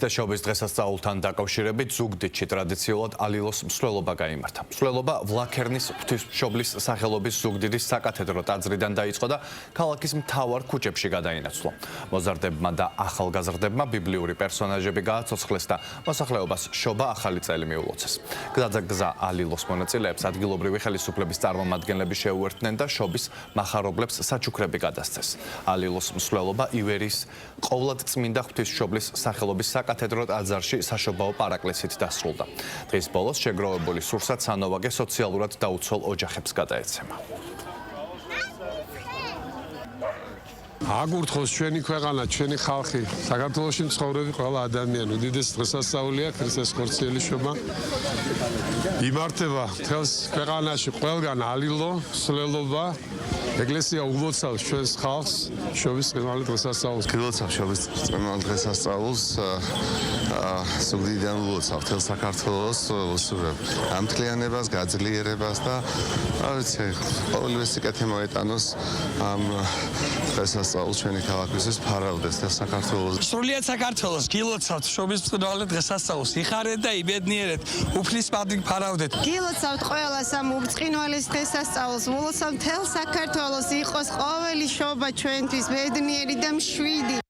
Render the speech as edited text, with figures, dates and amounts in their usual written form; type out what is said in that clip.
და შობის დღესასწაულთან დაკავშირებით ზუგდიდში ტრადიციულად ალილოს მსვლელობა გაიმართა. მსვლელობა ვლაქერნის ღვთისმშობლის სახელობის ზუგდიდის საკათედრო ტაძრიდან დაიწყო და ქალაქის მთავარ ქუჩებში გადაინაცვლა. მოზარდებმა და ახალგაზრდებმა ბიბლიური პერსონაჟები გააცოცხლეს და მოსახლეობას შობა ახალი წელი მიულოცეს. გზა ალილოს მონაწილეებს ადგილობრივი ხელისუფლების წარმომადგენლები შეუერთდნენ და შობის მახარებლებს საჩუქრები გადასცეს. ალილოს მსვლელობა ივერის ყოვლადწმინდა ღვთისმშობლის სახელობის საკათედრო ტაძარში საშობაო პარაკლისით დასრულდა. დღის ბოლოს შეგროვებული სურსათ სანოვაგე სოციალურად დაუცველ ოჯახებს გადაეცემა. აგურთხოს ჩვენი ქვეყანა, ჩვენი ხალხი, საქართველოში მცხოვრები ყველა ადამიანი, უდიდეს დღესასწაულია ქრისტეს ხორციელი შობა. იმართება მთელს ქვეყანაში ყველგან ალილო მსვლელობა. ეკლესია ულოცავს ჩვენს ხალხს შობის წვიმალი დღესასწაულს. გილოცავს შობის წვიმალი დღესასწაულს. ზუგდიდიდან ულოცავ მთელ საქართველოს უსურვებ ამთლიანებას, გაძლიერებას და არ ვიცი, ყოველივე სიკეთე მოეტანოს ამ დღესასწაულს ჩვენი ქალაქისთვის ფარავდეს და საქართველოს. სრულიად საქართველოს გილოცავთ შობის წვიმალი დღესასწაულს. იხარეთ და იბედნიერეთ, უფლის პატივ ფარავდეთ. გილოცავთ ყველას ამ ბრწყინვალეს დღესასწაულს. ულოცავთ მთელ საქართველოს, იყოს ყოველი შობა ჩვენთვის ბედნიერი და მშვიდი.